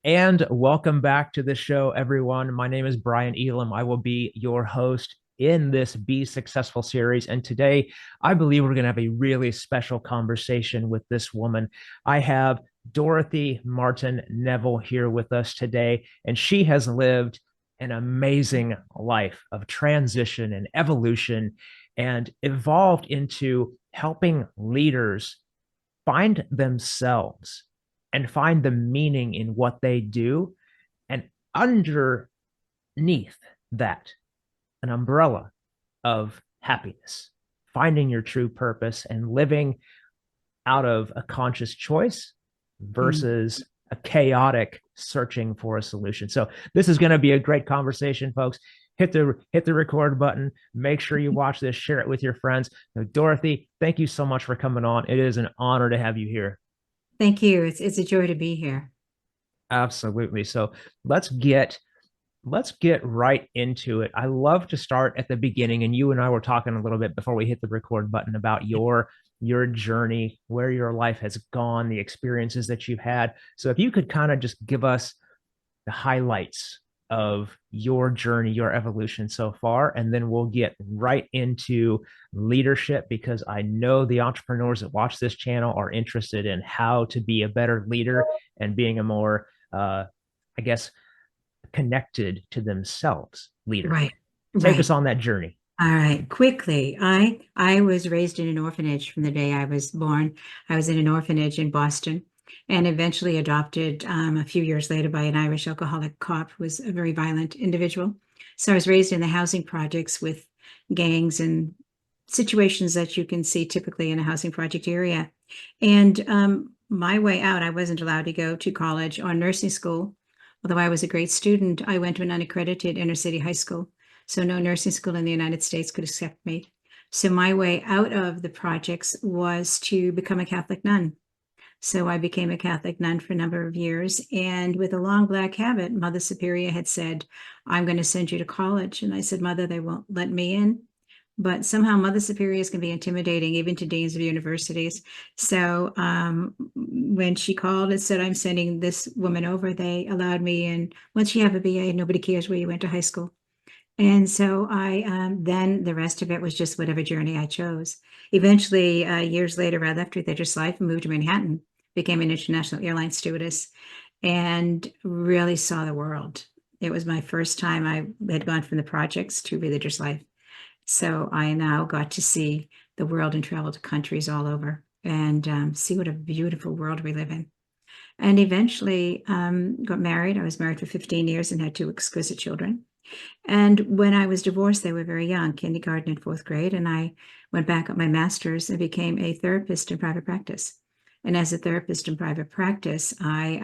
And welcome back to the show, everyone. My name is Brian Elam. I will be your host in this Be Successful series. And today, I believe we're going to have a really special conversation with this woman. I have Dorothy Martin-Neville here with us today, and she has lived an amazing life of transition and evolution and evolved into helping leaders find themselves and find the meaning in what they do. And underneath that, an umbrella of happiness, finding your true purpose and living out of a conscious choice Mm. versus a chaotic searching for a solution. So this is going to be a great conversation, folks. Hit the record button. Make sure you watch this, share it with your friends. Now, Dorothy, thank you so much for coming on. It is an honor to have you here. Thank you. It's a joy to be here. Absolutely. So let's get let's get right into it. I love to start at the beginning, and you and I were talking a little bit before we hit the record button about your journey, where your life has gone, the experiences that you've had. So if you could kind of just give us the highlights of your journey, your evolution so far, and then we'll get right into leadership because I know the entrepreneurs that watch this channel are interested in how to be a better leader and being a more, I guess, connected to themselves leader. Right. Take us Right. on that journey. All right. Quickly, I was raised in an orphanage from the day I was born. I was in an orphanage in Boston and eventually adopted a few years later by an Irish alcoholic cop who was a very violent individual. So I was raised in the housing projects with gangs and situations that you can see typically in a housing project area. And my way out, I wasn't allowed to go to college or nursing school. Although I was a great student, I went to an unaccredited inner city high school. So no nursing school in the United States could accept me. So my way out of the projects was to become a Catholic nun. So I became a Catholic nun for a number of years. And with a long black habit, Mother Superior had said, I'm going to send you to college. And I said, Mother, they won't let me in. But somehow Mother Superiors can be intimidating, even to deans of universities. So when she called and said, I'm sending this woman over, they allowed me in. Once you have a BA, nobody cares where you went to high school. And so then the rest of it was just whatever journey I chose. Eventually, years later, I left religious life and moved to Manhattan, became an international airline stewardess, and really saw the world. It was my first time I had gone from the projects to religious life. So I now got to see the world and travel to countries all over and see what a beautiful world we live in. And eventually got married. I was married for 15 years and had two exquisite children. And when I was divorced, they were very young, kindergarten and fourth grade. And I went back up my master's and became a therapist in private practice. And as a therapist in private practice, I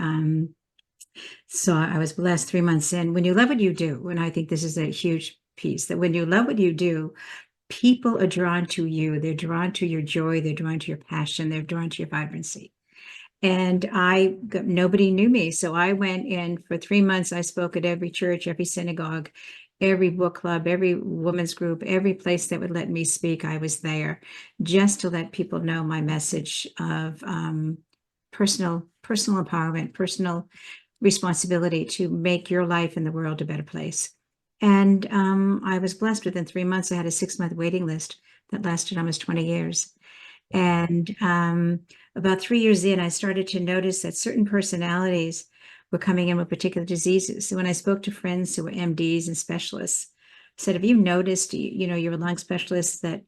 was blessed 3 months in. When you love what you do, and I think this is a huge piece, that when you love what you do, people are drawn to you. They're drawn to your joy. They're drawn to your passion. They're drawn to your vibrancy. And nobody knew me. So I went in for 3 months. I spoke at every church, every synagogue, every book club, every women's group, every place that would let me speak. I was there just to let people know my message of personal empowerment, personal responsibility to make your life and the world a better place. And I was blessed. Within 3 months, I had a 6-month waiting list that lasted almost 20 years. Wow. And about 3 years in, I started to notice that certain personalities were coming in with particular diseases. So when I spoke to friends who were MDs and specialists, I said, have you noticed, you're a lung specialist, that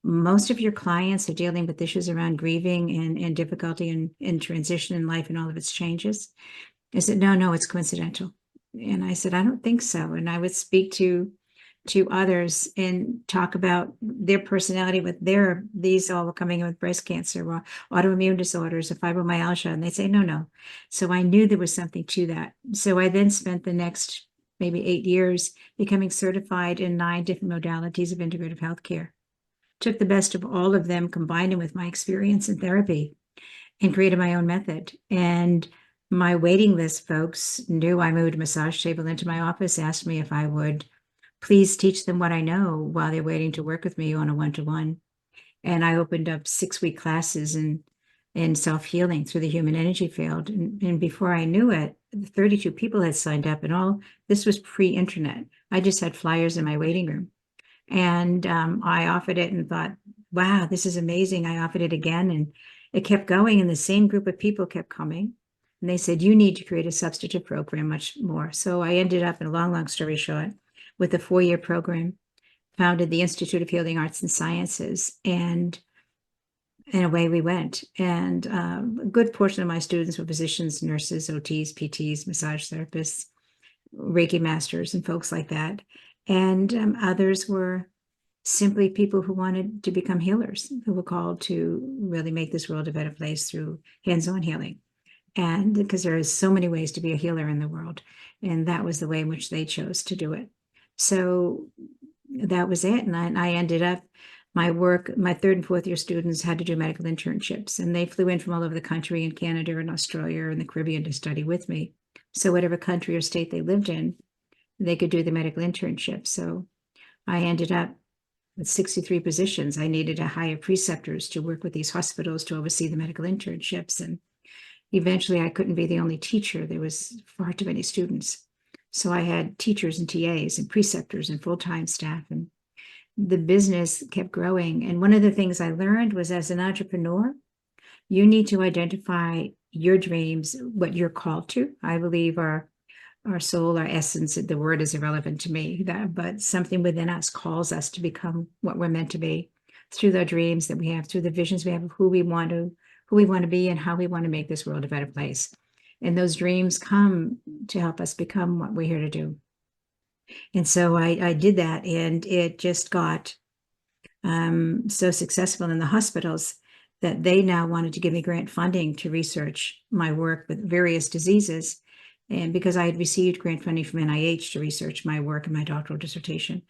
most of your clients are dealing with issues around grieving and difficulty in transition in life and all of its changes? I said, no, it's coincidental. And I said, I don't think so. And I would speak to others and talk about their personality with these all coming in with breast cancer or autoimmune disorders or fibromyalgia. And they say, no. So I knew there was something to that. So I then spent the next maybe 8 years becoming certified in 9 different modalities of integrative healthcare. Took the best of all of them, combined them with my experience in therapy, and created my own method. And my waiting list folks knew I moved a massage table into my office, asked me if I would please teach them what I know while they're waiting to work with me on a one-to-one. And I opened up 6-week classes, and in self-healing through the human energy field. And before I knew it, 32 people had signed up, and all this was pre-internet. I just had flyers in my waiting room. And I offered it and thought, wow, this is amazing. I offered it again, and it kept going, and the same group of people kept coming. And they said, you need to create a substantive program much more. So I ended up, in a long, long story short, with a 4-year program, founded the Institute of Healing Arts and Sciences, and away we went. And a good portion of my students were physicians, nurses, OTs, PTs, massage therapists, Reiki masters, and folks like that. And others were simply people who wanted to become healers, who were called to really make this world a better place through hands-on healing. And because there are so many ways to be a healer in the world, and that was the way in which they chose to do it. So that was it. And I ended up, my work, my 3rd and 4th year students had to do medical internships, and they flew in from all over the country, in Canada and Australia and the Caribbean, to study with me. So whatever country or state they lived in, they could do the medical internship. So I ended up with 63 positions. I needed to hire preceptors to work with these hospitals to oversee the medical internships. And eventually I couldn't be the only teacher. There was far too many students. So I had teachers and TAs and preceptors and full-time staff, and the business kept growing. And one of the things I learned was, as an entrepreneur, you need to identify your dreams, what you're called to. I believe our soul, our essence, the word is irrelevant to me, but something within us calls us to become what we're meant to be through the dreams that we have, through the visions we have of who we want to be and how we want to make this world a better place. And those dreams come to help us become what we're here to do. And so I did that, and it just got so successful in the hospitals that they now wanted to give me grant funding to research my work with various diseases. And because I had received grant funding from NIH to research my work in my doctoral dissertation.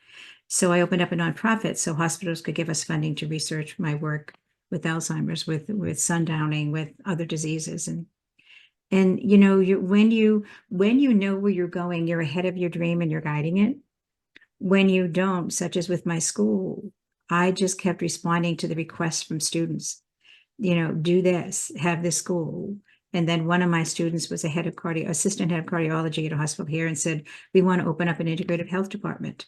So I opened up a nonprofit so hospitals could give us funding to research my work with Alzheimer's, with sundowning, with other diseases. And you know, when you know where you're going, you're ahead of your dream and you're guiding it. When you don't, such as with my school, I just kept responding to the requests from students. You know, do this, have this school. And then one of my students was assistant head of cardiology at a hospital here, and said, we want to open up an integrative health department.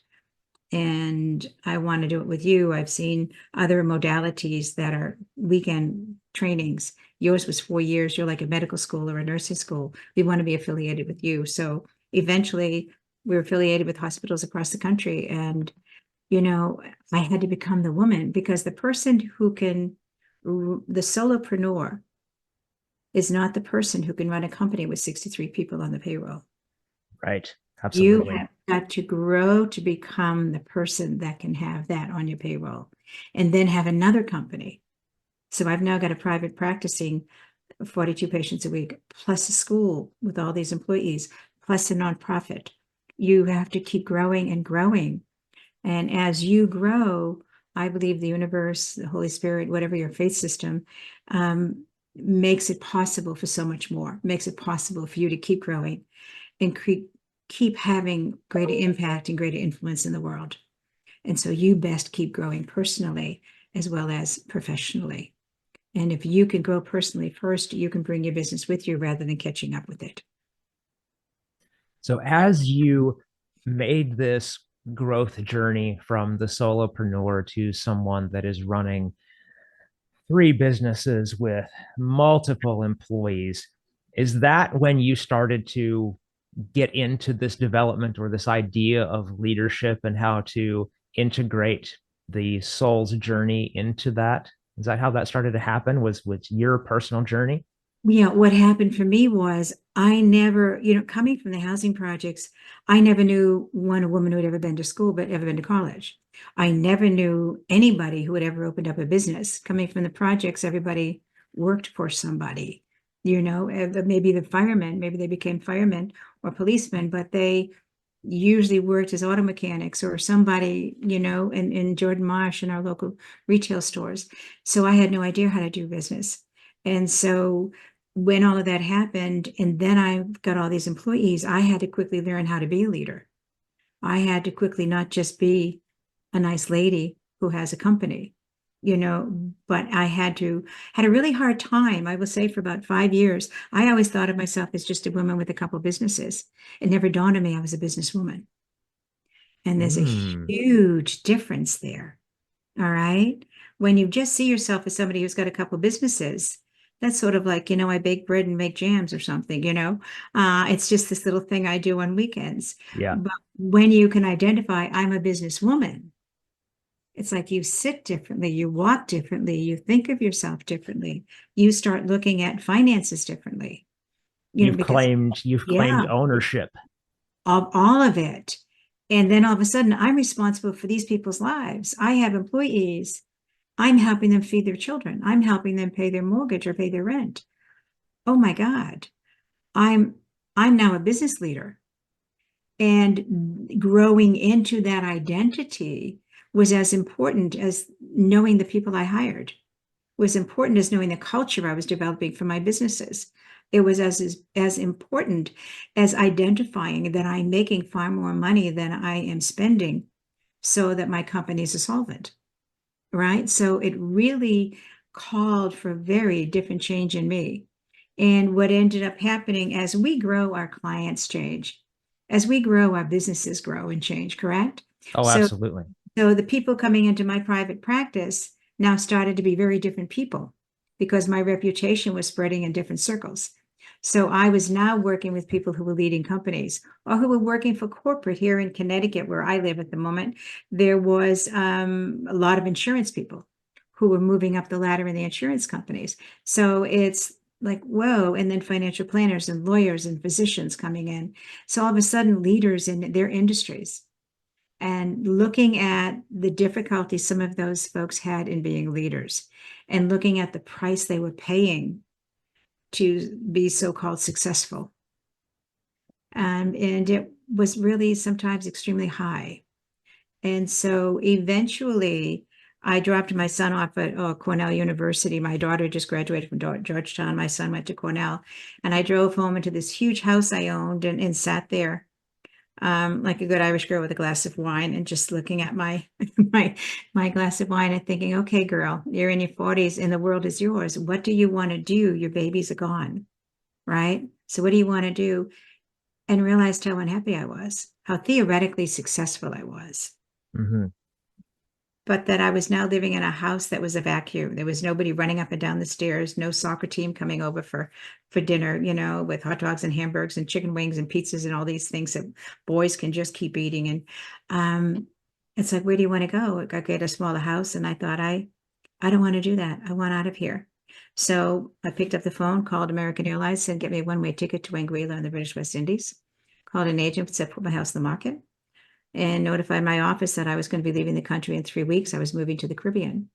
And I want to do it with you. I've seen other modalities that are weekend trainings. Yours was 4 years. You're like a medical school or a nursing school. We want to be affiliated with you. So eventually we're affiliated with hospitals across the country. And, you know, I had to become the woman, because the person who can, the solopreneur, is not the person who can run a company with 63 people on the payroll. Right. You Absolutely. have got to grow to become the person that can have that on your payroll, and then have another company. So I've now got a private practicing 42 patients a week, plus a school with all these employees, plus a nonprofit. You have to keep growing and growing. And as you grow, I believe the universe, the Holy Spirit, whatever your faith system, makes it possible for so much more, makes it possible for you to keep growing and keep having greater impact and greater influence in the world. And so you best keep growing personally as well as professionally. And if you can grow personally first, you can bring your business with you rather than catching up with it. So as you made this growth journey from the solopreneur to someone that is running 3 businesses with multiple employees, is that when you started to get into this development or this idea of leadership and how to integrate the soul's journey into that? Is that how that started to happen? Was your personal journey? Yeah, what happened for me was I never, you know, coming from the housing projects, I never knew one woman who had ever been to school, but ever been to college. I never knew anybody who had ever opened up a business. Coming from the projects, everybody worked for somebody, you know, maybe the firemen, maybe they became firemen or policemen, but they usually worked as auto mechanics or somebody, you know, in Jordan Marsh in our local retail stores. So I had no idea how to do business. And so when all of that happened, and then I got all these employees, I had to quickly learn how to be a leader. I had to quickly not just be a nice lady who has a company. but I had a really hard time, I will say, for about 5 years. I always thought of myself as just a woman with a couple of businesses. It never dawned on me I was a businesswoman. And there's a Mm. huge difference there. All right. When you just see yourself as somebody who's got a couple of businesses, that's sort of like, I bake bread and make jams or something. It's just this little thing I do on weekends. Yeah. But when you can identify I'm a businesswoman, it's like you sit differently, you walk differently, you think of yourself differently, you start looking at finances differently, because You've claimed yeah, ownership. of all of it. And then all of a sudden, I'm responsible for these people's lives. I have employees. I'm helping them feed their children. I'm helping them pay their mortgage or pay their rent. Oh my God. I'm I'm now a business leader. And growing into that identity was as important as knowing the people I hired, was important as knowing the culture I was developing for my businesses. It was as important as identifying that I'm making far more money than I am spending so that my company is a solvent, right? So it really called for a very different change in me. And what ended up happening as we grow, our clients change. As we grow, our businesses grow and change, correct? Oh, So absolutely. so the people coming into my private practice now started to be very different people because my reputation was spreading in different circles. So I was now working with people who were leading companies or who were working for corporate here in Connecticut, where I live at the moment. There was a lot of insurance people who were moving up the ladder in the insurance companies. So it's like, whoa, and then financial planners and lawyers and physicians coming in. So all of a sudden, leaders in their industries and looking at the difficulty some of those folks had in being leaders and looking at the price they were paying to be so-called successful. And it was really sometimes extremely high. And so eventually I dropped my son off at Cornell University. My daughter just graduated from Georgetown. My son went to Cornell. And I drove home into this huge house I owned and sat there like a good Irish girl with a glass of wine and just looking at my my glass of wine and thinking, okay, girl, you're in your 40s and the world is yours. What do you want to do? Your babies are gone, right? So what do you want to do? And realized how unhappy I was, how theoretically successful I was, Hmm. but that I was now living in a house that was a vacuum. There was nobody running up and down the stairs, no soccer team coming over for dinner, with hot dogs and hamburgers and chicken wings and pizzas and all these things that boys can just keep eating. And it's like, where do you want to go? I get a smaller house, and I thought, I don't want to do that. I want out of here. So I picked up the phone, called American Airlines, said, get me a one-way ticket to Anguilla in the British West Indies. Called an agent, said, put my house in the market, and notified my office that I was going to be leaving the country in 3 weeks. I was moving to the Caribbean,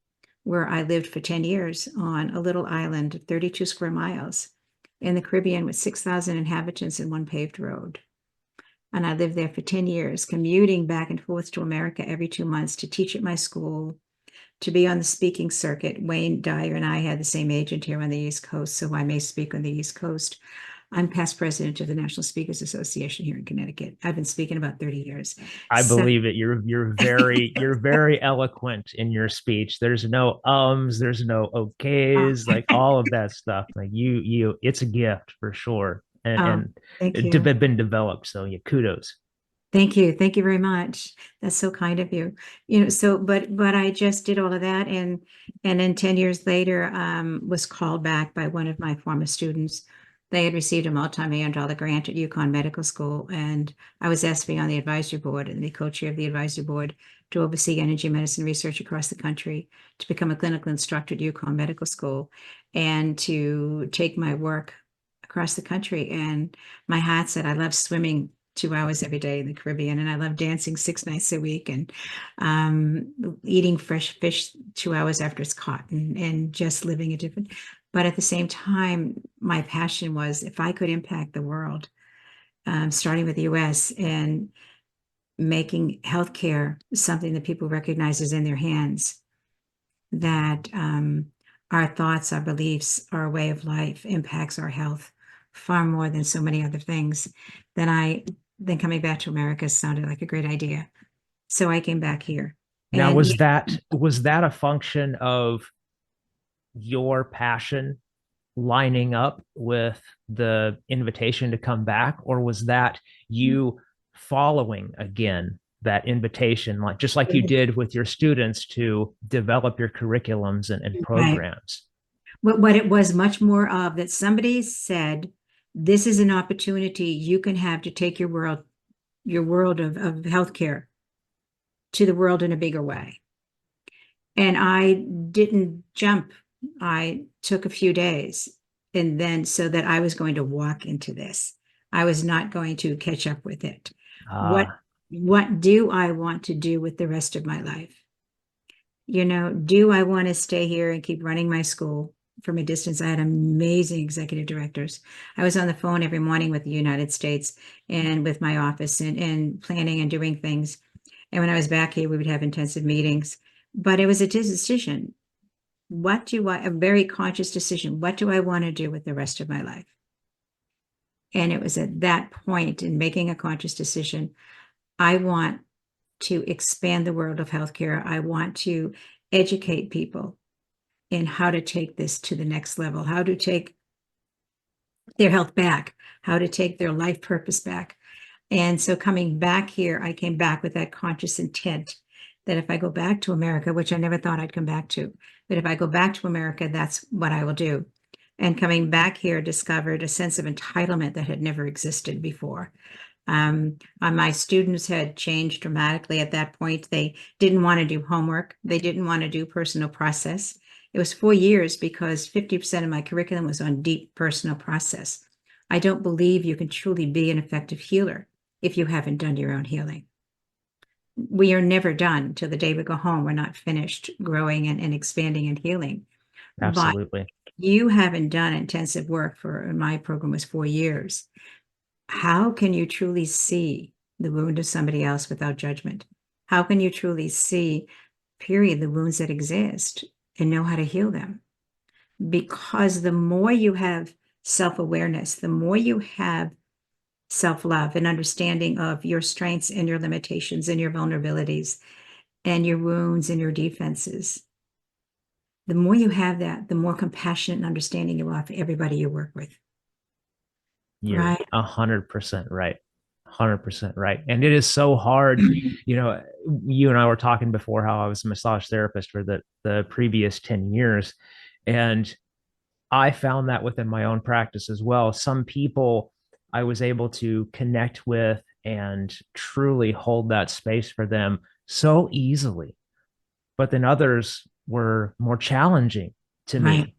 where I lived for 10 years on a little island of 32 square miles in the Caribbean with 6,000 inhabitants and one paved road. And I lived there for 10 years, commuting back and forth to America every 2 months to teach at my school, to be on the speaking circuit. Wayne Dyer and I had the same agent here on the East Coast, so I may speak on the East Coast. I'm past president of the National Speakers Association here in Connecticut. I've been speaking about 30 years. I So believe it. You're very eloquent in your speech. There's no there's no oh, okays, like all of that stuff. Like it's a gift for sure, oh, and thank it you. been developed. So yeah, kudos. Thank you. Thank you very much. That's so kind of you. So but I just did all of that, and then 10 years later was called back by one of my former students. They had received a multi-million dollar grant at UConn Medical School, and I was asked to be on the advisory board and the co-chair of the advisory board to oversee energy medicine research across the country, to become a clinical instructor at UConn Medical School, and to take my work across the country. And my heart said, I love swimming 2 hours every day in the Caribbean, and I love dancing 6 nights a week, and eating fresh fish 2 hours after it's caught, and just living a different. But at the same time, my passion was if I could impact the world, starting with the U.S. and making healthcare something that people recognize is in their hands, that our thoughts, our beliefs, our way of life impacts our health far more than so many other things, then coming back to America sounded like a great idea. So I came back here. Now, And was that a function of your passion lining up with the invitation to come back, or was that you following again that invitation, like just like you did with your students to develop your curriculums and right. programs? What it was much more of that somebody said, this is an opportunity you can have to take your world of healthcare to the world in a bigger way. And I didn't jump. I took a few days and then so that I was going to walk into this. I was not going to catch up with it. What Ah, what do I want to do with the rest of my life? Do I want to stay here and keep running my school from a distance? I had amazing executive directors. I was on the phone every morning with the United States and with my office and planning and doing things. And when I was back here, we would have intensive meetings. But it was a decision. A very conscious decision. What do I want to do with the rest of my life? And it was at that point in making a conscious decision, I want to expand the world of healthcare. I want to educate people in how to take this to the next level, how to take their health back, how to take their life purpose back. And so coming back here, I came back with that conscious intent that if I go back to America, which I never thought I'd come back to, but if I go back to America, that's what I will do. And coming back here, discovered a sense of entitlement that had never existed before. My students had changed dramatically at that point. They didn't want to do homework. They didn't want to do personal process. It was 4 years because 50% of my curriculum was on deep personal process. I don't believe you can truly be an effective healer if you haven't done your own healing. We are never done till the day we go home. We're not finished growing and expanding and healing. But absolutely. you haven't done intensive work for my program was 4 years. How can you truly see the wound of somebody else without judgment? How can you truly see, period, the wounds that exist and know how to heal them? Because the more you have self-awareness, the more you have self-love and understanding of your strengths and your limitations and your vulnerabilities and your wounds and your defenses, the more you have that, the more compassionate and understanding you are for everybody you work with. You're Right? 100% right. 100% right. And it is so hard. You know, you and I were talking before how I was a massage therapist for the previous 10 years. And I found that within my own practice as well. Some people I was able to connect with and truly hold that space for them so easily. But then others were more challenging to Right. me.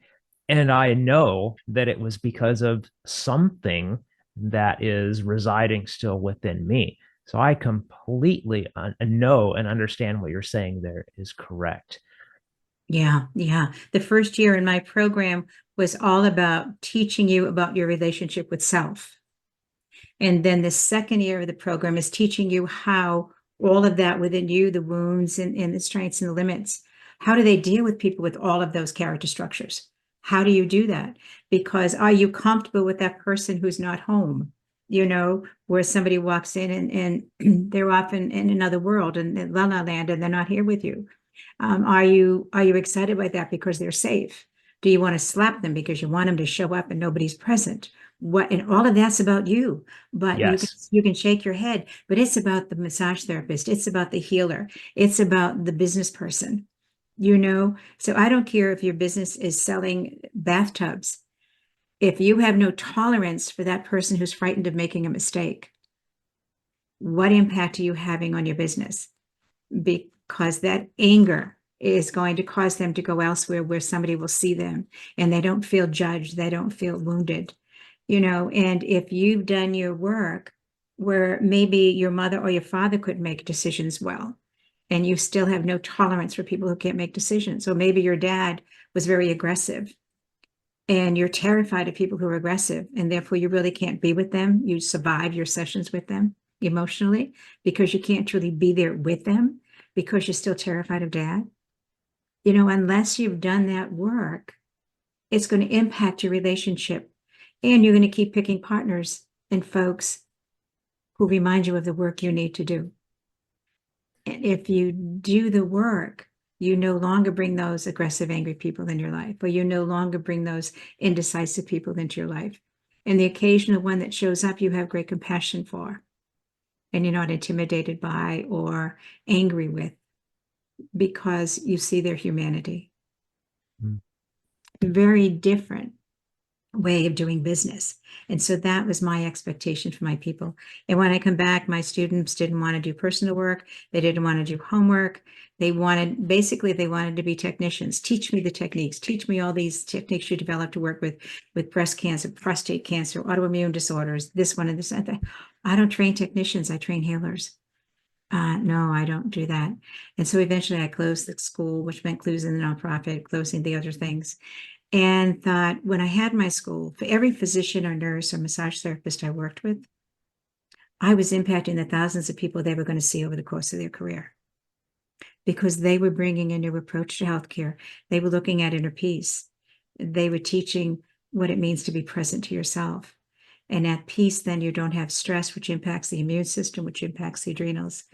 And I know that it was because of something that is residing still within me. So I completely know and understand what you're saying there is correct. Yeah, yeah. The first year in my program was all about teaching you about your relationship with self. And then the second year of the program is teaching you how all of that within you, the wounds and the strengths and the limits, how do they deal with people with all of those character structures? How do you do that? Because are you comfortable with that person who's not home? Where somebody walks in and they're off in another world and la la land and they're not here with you. Are you excited by that because they're safe? Do you want to slap them because you want them to show up and nobody's present? And all of that's about you, but you can Yes. you can shake your head, but it's about the massage therapist, it's about the healer, it's about the business person. So I don't care if your business is selling bathtubs. If you have no tolerance for that person who's frightened of making a mistake, what impact are you having on your business? Because that anger is going to cause them to go elsewhere where somebody will see them and they don't feel judged, they don't feel wounded. And if you've done your work where maybe your mother or your father could make decisions well, and you still have no tolerance for people who can't make decisions. Or maybe your dad was very aggressive and you're terrified of people who are aggressive, and therefore you really can't be with them. You survive your sessions with them emotionally because you can't truly be there with them because you're still terrified of dad. Unless you've done that work, it's going to impact your relationship. And you're going to keep picking partners and folks who remind you of the work you need to do. And if you do the work, you no longer bring those aggressive, angry people in your life, or you no longer bring those indecisive people into your life. And the occasional one that shows up, you have great compassion for, and you're not intimidated by or angry with because you see their humanity. Mm. Very different way of doing business. And so that was my expectation for my people. And when I come back, my students didn't want to do personal work. They didn't want to do homework. They wanted to be technicians. Teach me the techniques. Teach me all these techniques you developed to work with breast cancer, prostate cancer, autoimmune disorders, this one and this and that. I don't train technicians. I train healers. No, I don't do that. And so eventually I closed the school, which meant closing the nonprofit, closing the other things, and thought when I had my school, for every physician or nurse or massage therapist I worked with, I was impacting the thousands of people they were going to see over the course of their career because they were bringing a new approach to healthcare. They were looking at inner peace. They were teaching what it means to be present to yourself. And at peace, then you don't have stress, which impacts the immune system, which impacts the adrenals,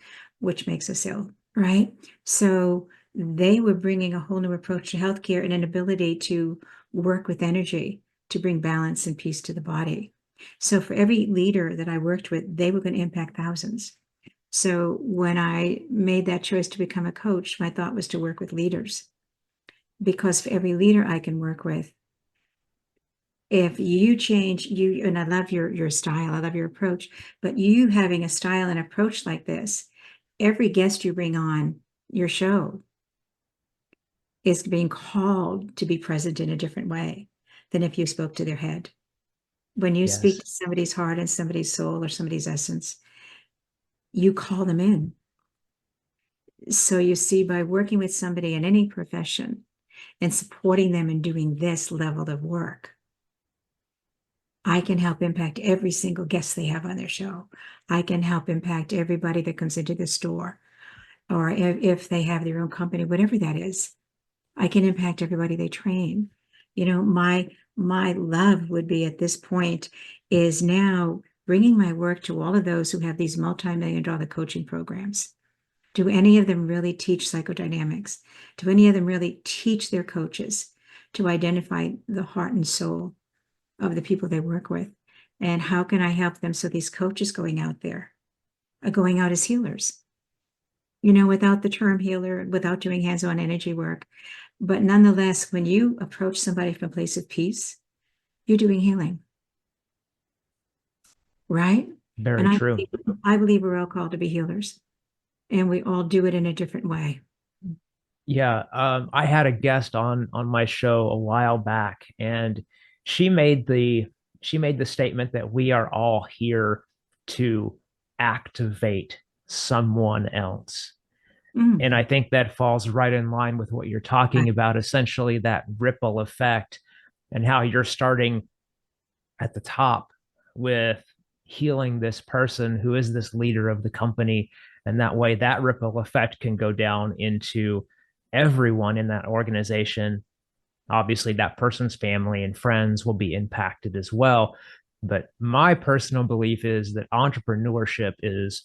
which makes us ill, right? So they were bringing a whole new approach to healthcare and an ability to work with energy to bring balance and peace to the body. So for every leader that I worked with, they were going to impact thousands. So when I made that choice to become a coach, my thought was to work with leaders because for every leader I can work with, if you change you, and I love your style, I love your approach, but you having a style and approach like this, every guest you bring on your show is being called to be present in a different way than if you spoke to their head. When you speak Yes. to somebody's heart and somebody's soul or somebody's essence, you call them in. So you see, by working with somebody in any profession and supporting them in doing this level of work, I can help impact every single guest they have on their show. I can help impact everybody that comes into the store, or if they have their own company, whatever that is. I can impact everybody they train. You know, my love would be at this point is now bringing my work to all of those who have these multi-million-dollar coaching programs. Do any of them really teach psychodynamics? Do any of them really teach their coaches to identify the heart and soul of the people they work with? And how can I help them so these coaches going out there are going out as healers? You know, without the term healer, without doing hands-on energy work. But nonetheless, when you approach somebody from a place of peace, you're doing healing, right? Very And true. I believe we're all called to be healers, and we all do it in a different way. Yeah, I had a guest on my show a while back, and she made the she made the statement that we are all here to activate someone else. Mm, And I think that falls right in line with what you're talking about, essentially that ripple effect and how you're starting at the top with healing this person who is this leader of the company. And that way, that ripple effect can go down into everyone in that organization. Obviously, that person's family and friends will be impacted as well. But my personal belief is that entrepreneurship is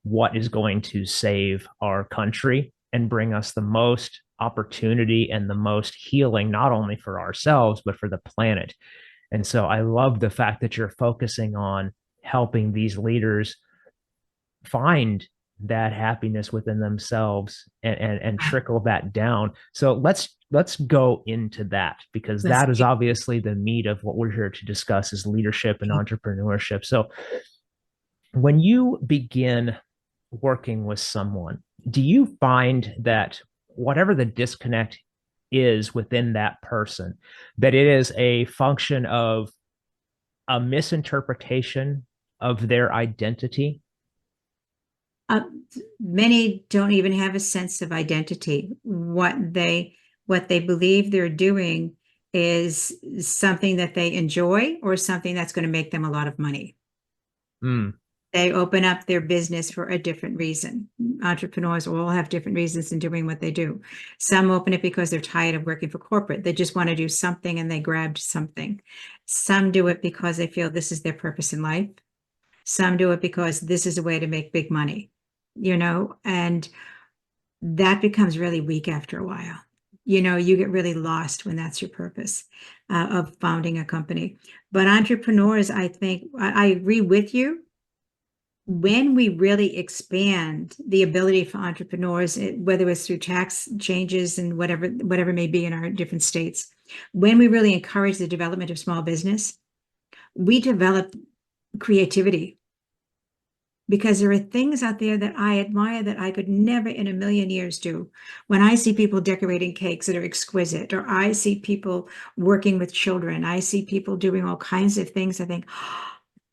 what is going to save our country and bring us the most opportunity and the most healing, not only for ourselves, but for the planet. And so I love the fact that you're focusing on helping these leaders find that happiness within themselves and trickle that down. So let's go into that because let's that is keep obviously the meat of what we're here to discuss is leadership and entrepreneurship. So when you begin working with someone, do you find that whatever the disconnect is within that person, that it is a function of a misinterpretation of their identity? uh, many don't even have a sense of identity. What they believe they're doing is something that they enjoy or something that's going to make them a lot of money. Mm, They open up their business for a different reason. Entrepreneurs all have different reasons in doing what they do. Some open it because they're tired of working for corporate. They just want to do something and they grabbed something. Some do it because they feel this is their purpose in life. Some do it because this is a way to make big money. and that becomes really weak after a while. You get really lost when that's your purpose of founding a company. But entrepreneurs, I think, I agree with you. When we really expand the ability for entrepreneurs, whether it's through tax changes and whatever may be in our different states, when we really encourage the development of small business, we develop creativity, because there are things out there that I admire that I could never in a million years do. When I see people decorating cakes that are exquisite, or I see people working with children, I see people doing all kinds of things, I think,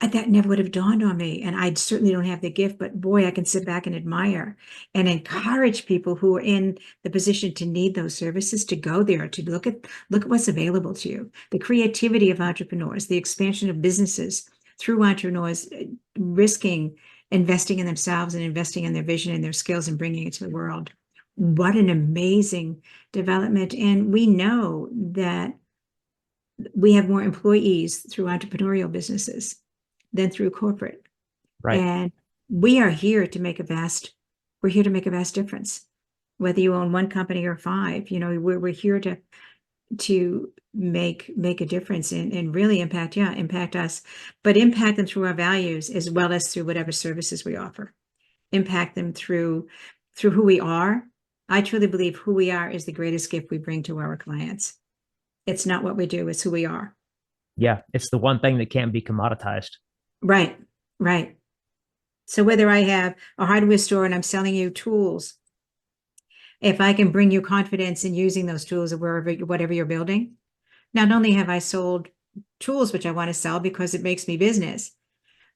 that never would have dawned on me. And I certainly don't have the gift, but boy, I can sit back and admire and encourage people who are in the position to need those services to go there, to look at what's available to you. The creativity of entrepreneurs, the expansion of businesses through entrepreneurs, risking investing in themselves and investing in their vision and their skills and bringing it to the world. What an amazing development. And we know that we have more employees through entrepreneurial businesses than through corporate. Right. And we are here to make a vast, we're here to make a vast difference. Whether you own one company or five, we're here to make a difference and really impact us, but impact them through our values as well as through whatever services we offer. Impact them through who we are. I truly believe who we are is the greatest gift we bring to our clients. It's not what we do, it's who we are. Yeah, it's the one thing that can't be commoditized. Right, right. So whether I have a hardware store and I'm selling you tools, if I can bring you confidence in using those tools or whatever you're building, not only have I sold tools, which I want to sell because it makes me business,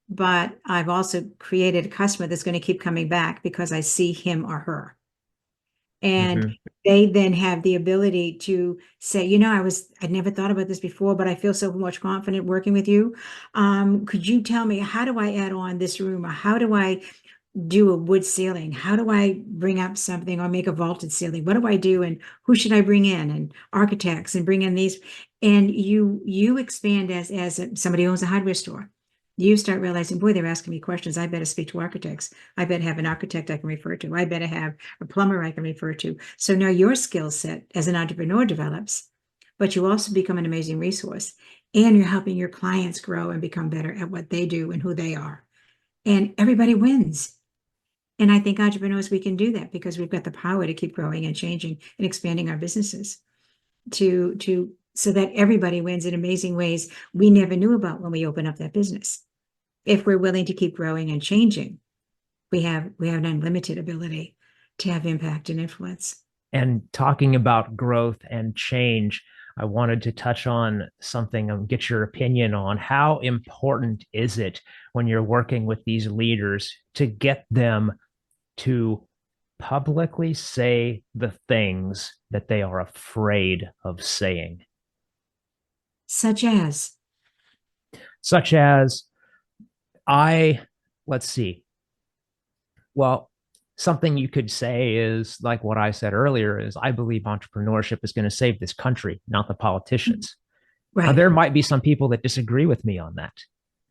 but I've also created a customer that's going to keep coming back because I see him or her. And Mm-hmm. they then have the ability to say, I'd never thought about this before, but I feel so much confident working with you. Could you tell me, how do I add on this room? Or how do I do a wood ceiling? How do I bring up something or make a vaulted ceiling? What do I do? And who should I bring in? And architects, and bring in these. And you expand as somebody who owns a hardware store. You start realizing, boy, they're asking me questions. I better speak to architects. I better have an architect I can refer to. I better have a plumber I can refer to. So now your skill set as an entrepreneur develops, but you also become an amazing resource, and you're helping your clients grow and become better at what they do and who they are. And everybody wins. And I think entrepreneurs, we can do that because we've got the power to keep growing and changing and expanding our businesses so that everybody wins in amazing ways we never knew about when we open up that business. If we're willing to keep growing and changing, we have an unlimited ability to have impact and influence. And talking about growth and change, I wanted to touch on something and get your opinion on how important is it when you're working with these leaders to get them to publicly say the things that they are afraid of saying, Such as, such as I, let's see, well, something you could say is like what I said earlier is I believe entrepreneurship is going to save this country, not the politicians. Now, right. there might be some people that disagree with me on that.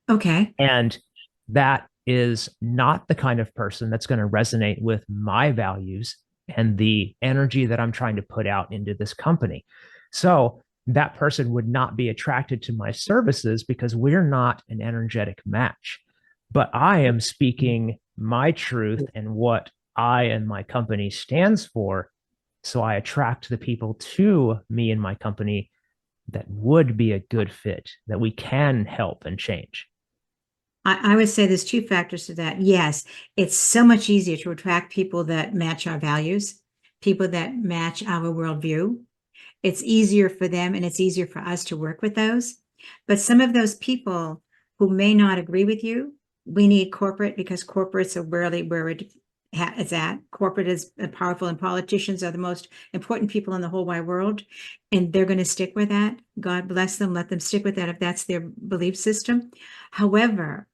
Okay. And that is not the kind of person that's going to resonate with my values and the energy that I'm trying to put out into this company. So that person would not be attracted to my services because we're not an energetic match. But I am speaking my truth and what I and my company stands for. So I attract the people to me and my company that would be a good fit, that we can help and change. I would say there's two factors to that. Yes, it's so much easier to attract people that match our values, people that match our worldview. It's easier for them and it's easier for us to work with those. But some of those people who may not agree with you, we need corporate, because corporates are really where it's at. Corporate is powerful, and politicians are the most important people in the whole wide world. And they're going to stick with that. God bless them. Let them stick with that if that's their belief system. However,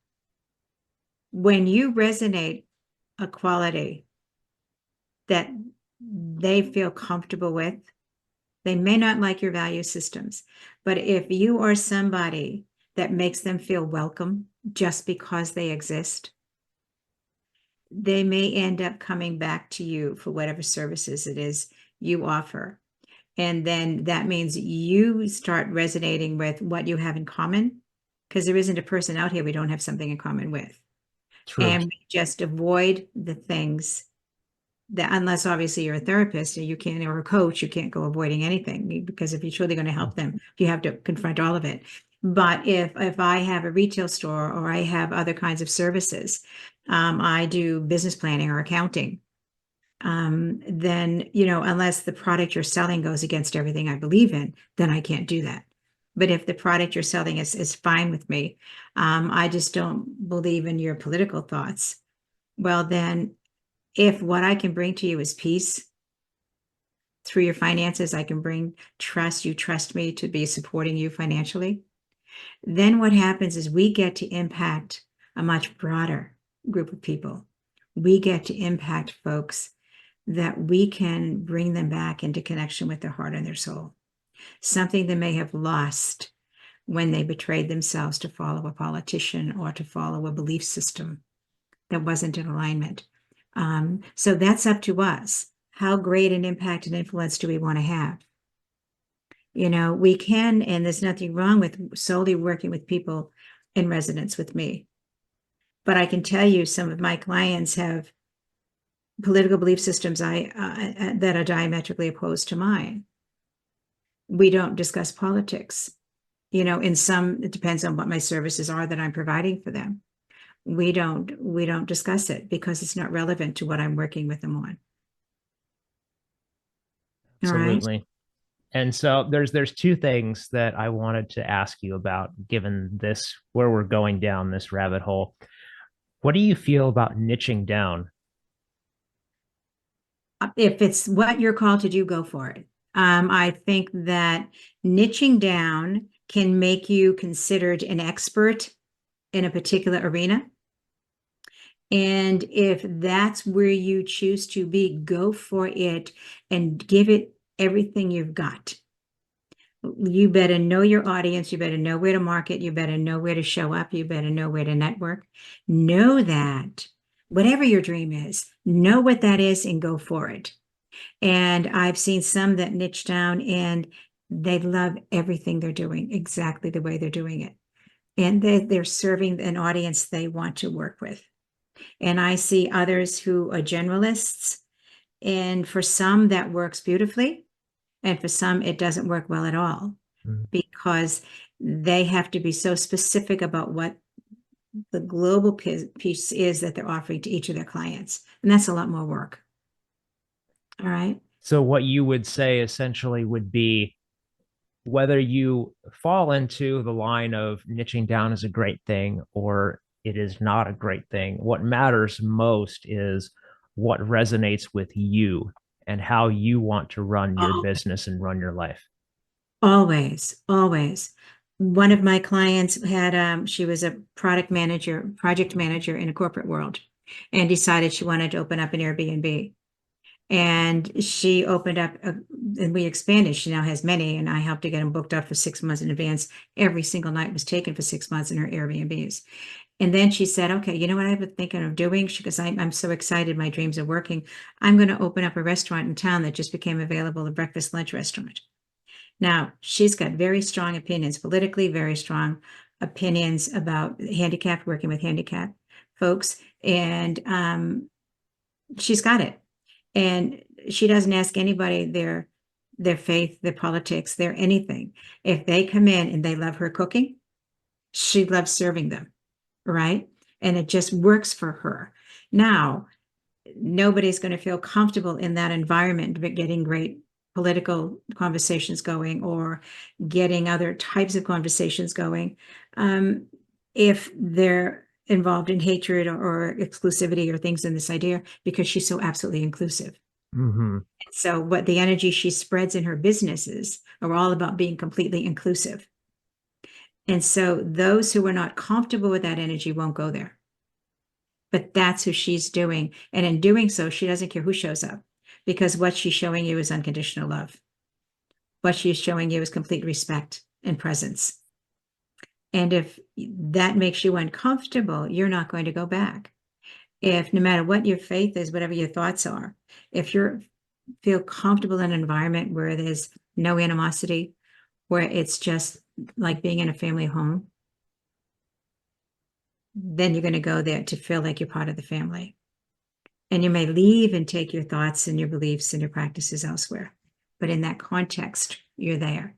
when you resonate a quality that they feel comfortable with, they may not like your value systems, but if you are somebody that makes them feel welcome just because they exist, they may end up coming back to you for whatever services it is you offer. And then that means you start resonating with what you have in common, because there isn't a person out here we don't have something in common with. True. And we just avoid the things that, unless obviously you're a therapist or you can't, or a coach, you can't go avoiding anything, because if you're truly going to help them, you have to confront all of it. But if I have a retail store or I have other kinds of services, I do business planning or accounting, then, unless the product you're selling goes against everything I believe in, then I can't do that. But if the product you're selling is fine with me, I just don't believe in your political thoughts. Well, then, if what I can bring to you is peace through your finances, I can bring trust, you trust me to be supporting you financially, then what happens is we get to impact a much broader group of people. We get to impact folks that we can bring them back into connection with their heart and their soul, something they may have lost when they betrayed themselves to follow a politician or to follow a belief system that wasn't in alignment. So that's up to us. How great an impact and influence do we want to have? We can, and there's nothing wrong with solely working with people in residence with me. But I can tell you some of my clients have political belief systems that are diametrically opposed to mine. We don't discuss politics. In some, it depends on what my services are that I'm providing for them. We don't discuss it because it's not relevant to what I'm working with them on. All right. Absolutely. And so there's two things that I wanted to ask you about, given this where we're going down this rabbit hole. What do you feel about niching down? If it's what you're called to do, go for it. I think that niching down can make you considered an expert in a particular arena. And if that's where you choose to be, go for it and give it everything you've got. You better know your audience. You better know where to market. You better know where to show up. You better know where to network. Know that whatever your dream is, know what that is and go for it. And I've seen some that niche down and they love everything they're doing exactly the way they're doing it. And they're serving an audience they want to work with. And I see others who are generalists. And for some, that works beautifully. And for some, it doesn't work well at all, because they have to be so specific about what the global piece is that they're offering to each of their clients. And that's a lot more work. All right. So what you would say essentially would be, whether you fall into the line of niching down is a great thing or it is not a great thing, what matters most is what resonates with you and how you want to run your Oh, business and run your life. always, always. One of my clients had, she was a project manager in a corporate world, and decided she wanted to open up an Airbnb. And she opened up, and we expanded. She now has many, and I helped to get them booked up for 6 months in advance. Every single night was taken for 6 months in her Airbnbs. And then she said, okay, you know what I've been thinking of doing? She goes, I'm so excited. My dreams are working. I'm going to open up a restaurant in town that just became available, a breakfast lunch restaurant. Now, she's got very strong opinions politically, very strong opinions about handicapped, working with handicapped folks. And she's got it. And she doesn't ask anybody their faith, their politics, their anything. If they come in and they love her cooking, she loves serving them, right? And it just works for her. Now, nobody's going to feel comfortable in that environment, but getting great political conversations going or getting other types of conversations going, if they're involved in hatred or exclusivity or things in this idea, because she's so absolutely inclusive. Mm-hmm. So what the energy she spreads in her businesses are all about being completely inclusive. And so those who are not comfortable with that energy won't go there. But that's who she's doing. And in doing so, she doesn't care who shows up, because what she's showing you is unconditional love. What she's showing you is complete respect and presence. And if that makes you uncomfortable, you're not going to go back. If no matter what your faith is, whatever your thoughts are, if you feel comfortable in an environment where there's no animosity, where it's just like being in a family home, then you're going to go there to feel like you're part of the family. And you may leave and take your thoughts and your beliefs and your practices elsewhere. But in that context, you're there.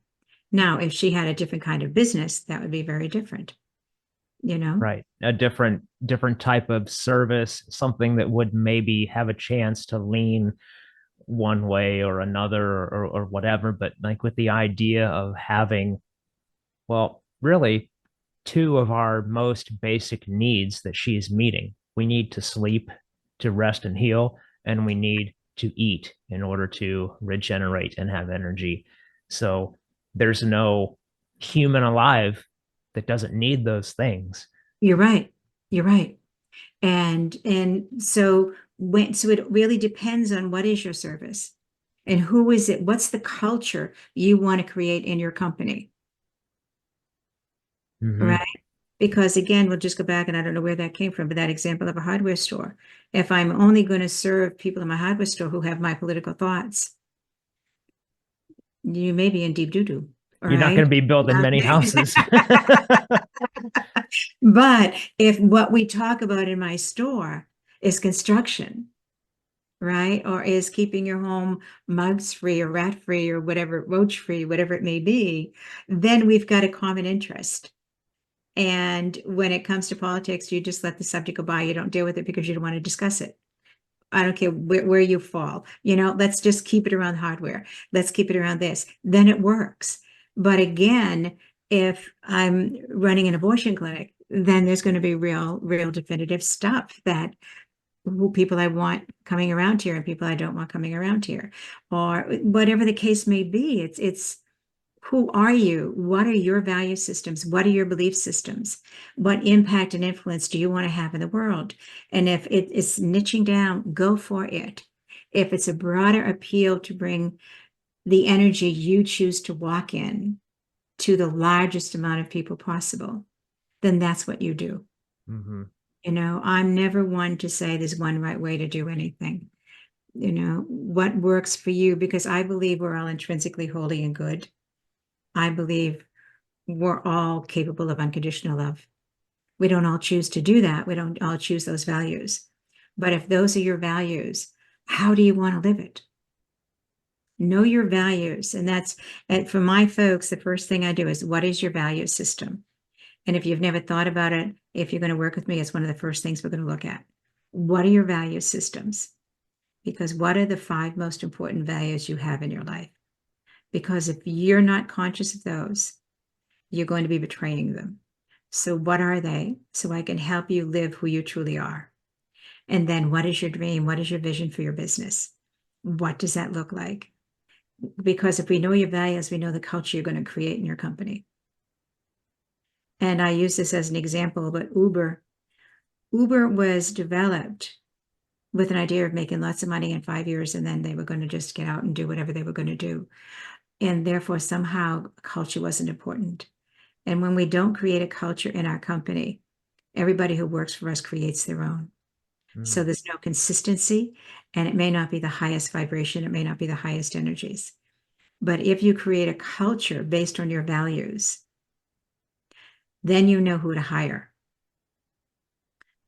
Now, if she had a different kind of business, that would be very different, you know? Right. A different type of service, something that would maybe have a chance to lean one way or another or whatever. But like with the idea of having, well, really two of our most basic needs that she's meeting. We need to sleep, to rest and heal, and we need to eat in order to regenerate and have energy. So there's no human alive that doesn't need those things. You're right. You're right. And so it really depends on what is your service and who is it? What's the culture you want to create in your company? Mm-hmm. Right? Because again, we'll just go back and I don't know where that came from, but that example of a hardware store. If I'm only going to serve people in my hardware store who have my political thoughts, you may be in deep doo-doo. All You're not going right. to be building many houses. But if what we talk about in my store is construction, right? Or is keeping your home mugs free or rat free or whatever, roach free, whatever it may be, then we've got a common interest. And when it comes to politics, you just let the subject go by. You don't deal with it because you don't want to discuss it. I don't care where you fall. Let's just keep it around hardware. Let's keep it around this. Then it works. But again, if I'm running an abortion clinic, then there's going to be real definitive stuff that who people I want coming around here and people I don't want coming around here, or whatever the case may be. It's who are you? What are your value systems? What are your belief systems? What impact and influence do you want to have in the world? And if it is niching down, go for it. If it's a broader appeal to bring the energy you choose to walk in to the largest amount of people possible, then that's what you do. Mm-hmm. I'm never one to say there's one right way to do anything. What works for you, because I believe we're all intrinsically holy and good. I believe we're all capable of unconditional love. We don't all choose to do that. We don't all choose those values. But if those are your values, how do you want to live it? Know your values. And for my folks, the first thing I do is, what is your value system? And if you've never thought about it, if you're going to work with me, it's one of the first things we're going to look at. What are your value systems? Because what are the 5 most important values you have in your life? Because if you're not conscious of those, you're going to be betraying them. So what are they? So I can help you live who you truly are. And then what is your dream? What is your vision for your business? What does that look like? Because if we know your values, we know the culture you're going to create in your company. And I use this as an example, but Uber was developed with an idea of making lots of money in 5 years, and then they were going to just get out and do whatever they were going to do. And therefore, somehow, culture wasn't important. And when we don't create a culture in our company, everybody who works for us creates their own. So Mm. there's no consistency, and it may not be the highest vibration, it may not be the highest energies. But if you create a culture based on your values, then you know who to hire.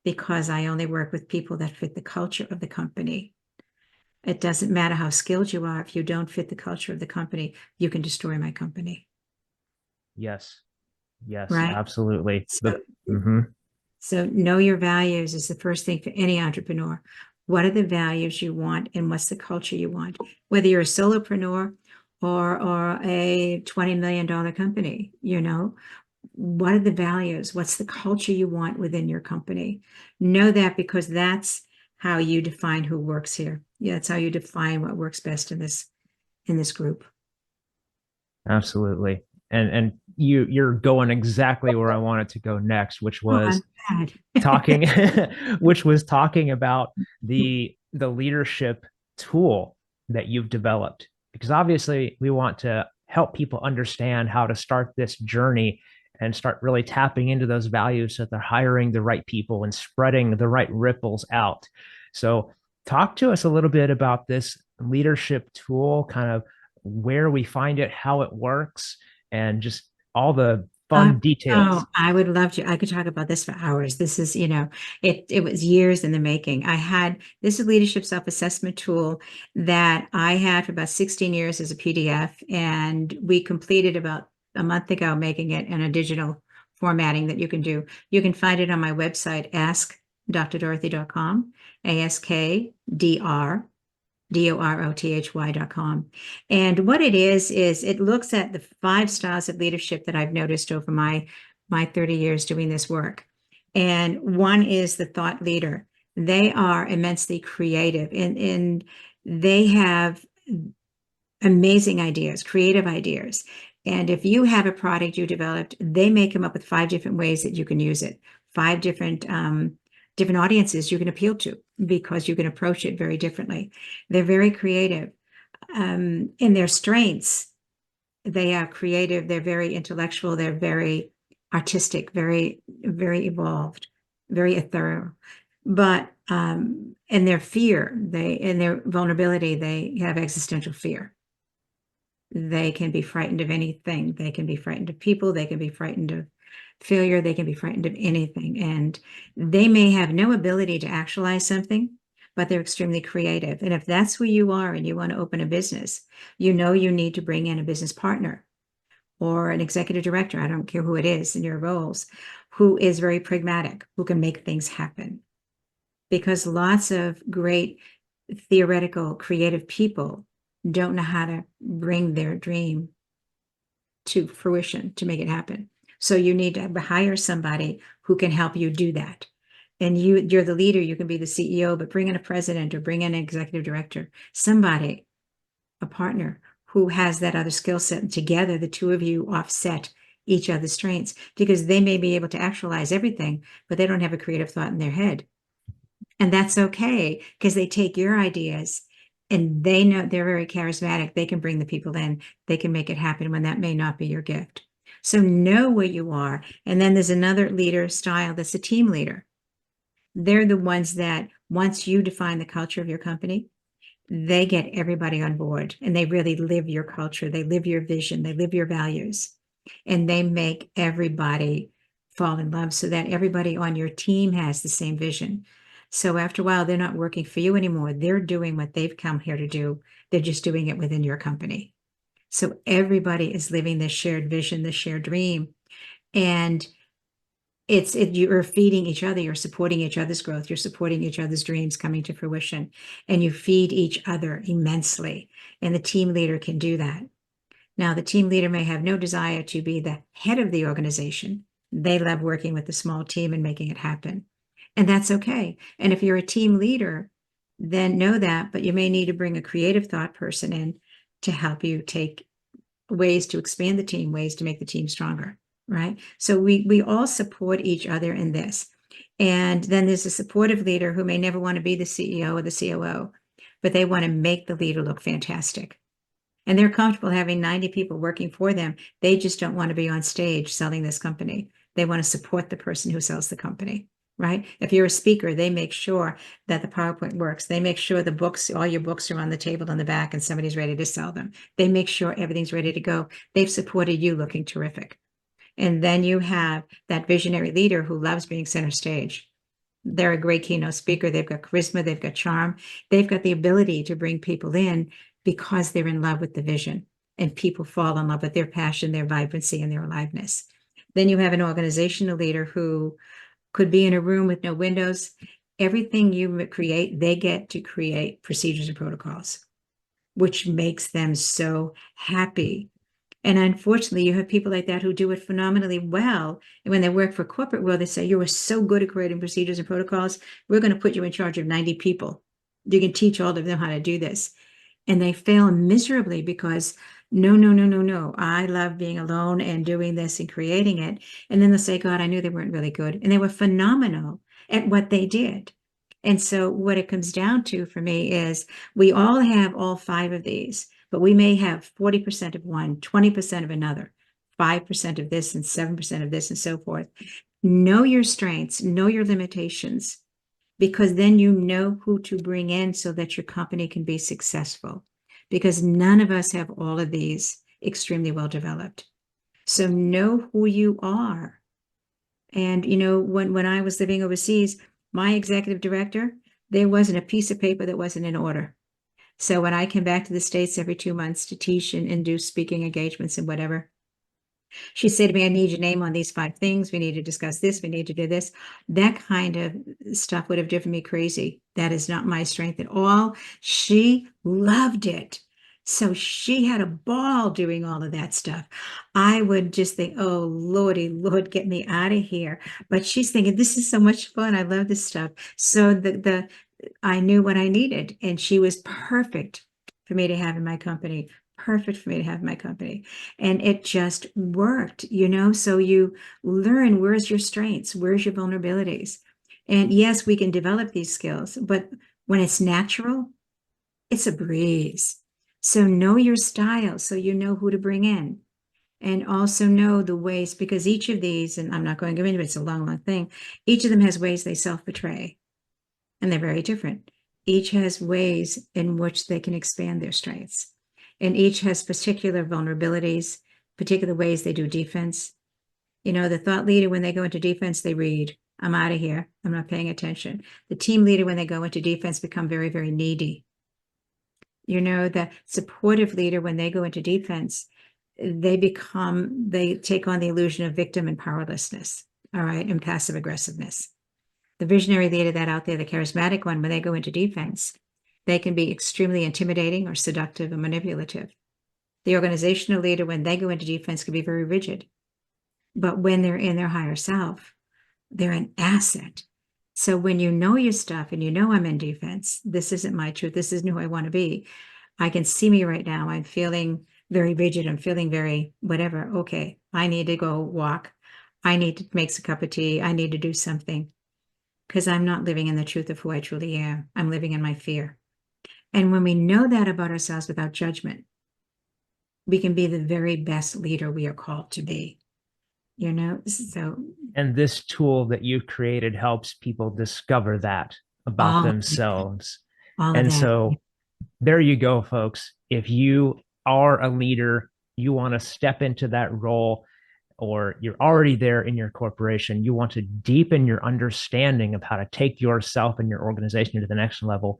Because I only work with people that fit the culture of the company. It doesn't matter how skilled you are. If you don't fit the culture of the company, you can destroy my company. Yes. Yes, Right? absolutely. So, Mm-hmm. so know your values is the first thing for any entrepreneur. What are the values you want and what's the culture you want? Whether you're a solopreneur or a $20 million company, what are the values? What's the culture you want within your company? Know that, because that's how you define who works here. Yeah, that's how you define what works best in this group. Absolutely. And you're going exactly where I wanted to go next, which Oh, was I'm bad. talking which was talking about the leadership tool that you've developed, because obviously we want to help people understand how to start this journey and start really tapping into those values so that they're hiring the right people and spreading the right ripples out. So, talk to us a little bit about this leadership tool, kind of where we find it, how it works, and just all the Uh, fun oh, details. I would love to. I could talk about this for hours. This is, it was years in the making. This is leadership self-assessment tool that I had for about 16 years as a PDF, and we completed about a month ago making it in a digital formatting that you can do. You can find it on my website, askdrdorothy.com, ASKDR DOROTHY.com. And what it is it looks at the 5 styles of leadership that I've noticed over my 30 years doing this work. And one is the thought leader. They are immensely creative and they have amazing ideas, creative ideas. And if you have a product you developed, they may come up with 5 different ways that you can use it, 5 different audiences you can appeal to because you can approach it very differently. They're very creative. In their strengths, they are creative, they're very intellectual, they're very artistic, very, very evolved, very thorough. But in their fear, in their vulnerability, they have existential fear. They can be frightened of anything. They can be frightened of people. They can be frightened of failure. They can be frightened of anything. And they may have no ability to actualize something, but they're extremely creative. And if that's who you are and you want to open a business, you know you need to bring in a business partner or an executive director, I don't care who it is in your roles, who is very pragmatic, who can make things happen. Because lots of great theoretical, creative people don't know how to bring their dream to fruition to make it happen. So you need to hire somebody who can help you do that. And you're the leader, you can be the CEO, but bring in a president or bring in an executive director, somebody, a partner who has that other skill set. And together, the two of you offset each other's strengths because they may be able to actualize everything, but they don't have a creative thought in their head. And that's okay because they take your ideas and they know they're very charismatic. They can bring the people in, they can make it happen when that may not be your gift. So know where you are. And then there's another leader style that's a team leader. They're the ones that once you define the culture of your company, they get everybody on board and they really live your culture. They live your vision, they live your values, and they make everybody fall in love so that everybody on your team has the same vision. So after a while, they're not working for you anymore. They're doing what they've come here to do. They're just doing it within your company. So everybody is living this shared vision, this shared dream. And you're feeding each other, you're supporting each other's growth, you're supporting each other's dreams coming to fruition, and you feed each other immensely. And the team leader can do that. Now, the team leader may have no desire to be the head of the organization. They love working with the small team and making it happen. And that's okay. And if you're a team leader, then know that, but you may need to bring a creative thought person in to help you take ways to expand the team, ways to make the team stronger, right? So we all support each other in this. And then there's a supportive leader who may never want to be the CEO or the COO, but they want to make the leader look fantastic. And they're comfortable having 90 people working for them. They just don't want to be on stage selling this company. They want to support the person who sells the company, right? If you're a speaker, they make sure that the PowerPoint works. They make sure the books, all your books are on the table in the back and somebody's ready to sell them. They make sure everything's ready to go. They've supported you looking terrific. And then you have that visionary leader who loves being center stage. They're a great keynote speaker. They've got charisma, they've got charm. They've got the ability to bring people in because they're in love with the vision and people fall in love with their passion, their vibrancy, and their aliveness. Then you have an organizational leader who could be in a room with no windows. Everything you create, they get to create procedures and protocols, which makes them so happy. And unfortunately, you have people like that who do it phenomenally well. And when they work for corporate world, they say, you are so good at creating procedures and protocols. We're going to put you in charge of 90 people. You can teach all of them how to do this. And they fail miserably because no, no, no, no, no. I love being alone and doing this and creating it. And then they'll say, God, I knew they weren't really good. And they were phenomenal at what they did. And so what it comes down to for me is we all have all 5 of these, but we may have 40% of one, 20% of another. 5% of this and 7% of this and so forth. Know your strengths, know your limitations, because then you know who to bring in so that your company can be successful. Because none of us have all of these extremely well developed. So know who you are. And when I was living overseas, my executive director, there wasn't a piece of paper that wasn't in order. So when I came back to the States every 2 months to teach and do speaking engagements and whatever, she said to me, I need your name on these 5 things. We need to discuss this. We need to do this. That kind of stuff would have driven me crazy. That is not my strength at all. She loved it. So she had a ball doing all of that stuff. I would just think, oh, Lordy, Lord, get me out of here. But she's thinking, this is so much fun. I love this stuff. So I knew what I needed, and she was perfect for me to have in my company. Perfect for me to have in my company. And it just worked, so you learn where's your strengths, where's your vulnerabilities. And yes, we can develop these skills, but when it's natural, it's a breeze. So know your style so you know who to bring in. And also know the ways, because each of these, and I'm not going to go into it, it's a long, long thing. Each of them has ways they self-betray, and they're very different. Each has ways in which they can expand their strengths. And each has particular vulnerabilities, particular ways they do defense. The thought leader, when they go into defense, they read, I'm out of here. I'm not paying attention. The team leader, when they go into defense, become very, very needy. The supportive leader, when they go into defense, they take on the illusion of victim and powerlessness, all right, and passive aggressiveness. The visionary leader, that out there, the charismatic one, when they go into defense, they can be extremely intimidating or seductive or manipulative. The organizational leader, when they go into defense, can be very rigid. But when they're in their higher self, they're an asset. So when you know your stuff and I'm in defense, this isn't my truth, this isn't who I want to be. I can see me right now. I'm feeling very rigid. I'm feeling very whatever. Okay, I need to go walk. I need to make a cup of tea. I need to do something, because I'm not living in the truth of who I truly am. I'm living in my fear. And when we know that about ourselves without judgment, we can be the very best leader we are called to be. So. And this tool that you've created helps people discover that about all themselves. all of And that. so there you go, folks. If you are a leader, you want to step into that role, or you're already there in your corporation, you want to deepen your understanding of how to take yourself and your organization to the next level,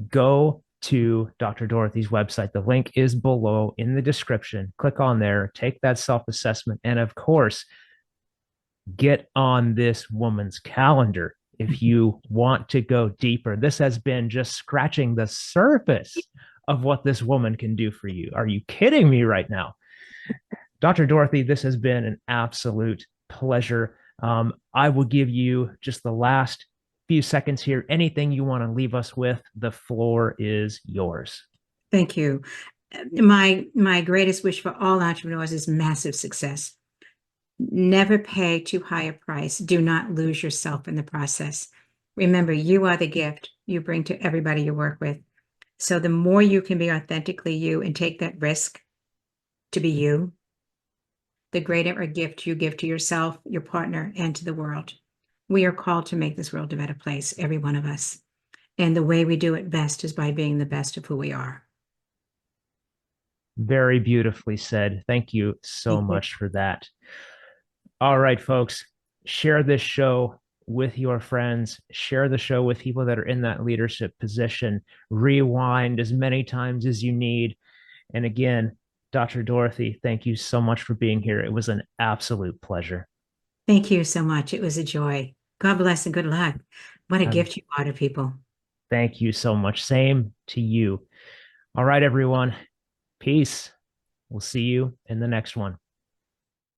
go to Dr. Dorothy's website. The link is below in the description. Click on there, take that self-assessment, and of course, get on this woman's calendar if you want to go deeper. This has been just scratching the surface of what this woman can do for you. Are you kidding me right now? Dr. Dorothy, this has been an absolute pleasure. I will give you just the last few seconds here. Anything you want to leave us with, the floor is yours. Thank you. My greatest wish for all entrepreneurs is massive success. Never pay too high a price. Do not lose yourself in the process. Remember, you are the gift you bring to everybody you work with. So the more you can be authentically you and take that risk to be you, the greater a gift you give to yourself, your partner, and to the world. We are called to make this world a better place, every one of us. And the way we do it best is by being the best of who we are. Very beautifully said. Thank you so much for that. All right, folks, share this show with your friends, share the show with people that are in that leadership position, rewind as many times as you need. And again, Dr. Dorothy, thank you so much for being here. It was an absolute pleasure. Thank you so much. It was a joy. God bless and good luck. What a gift you are to people. Thank you so much. Same to you. All right, everyone. Peace. We'll see you in the next one.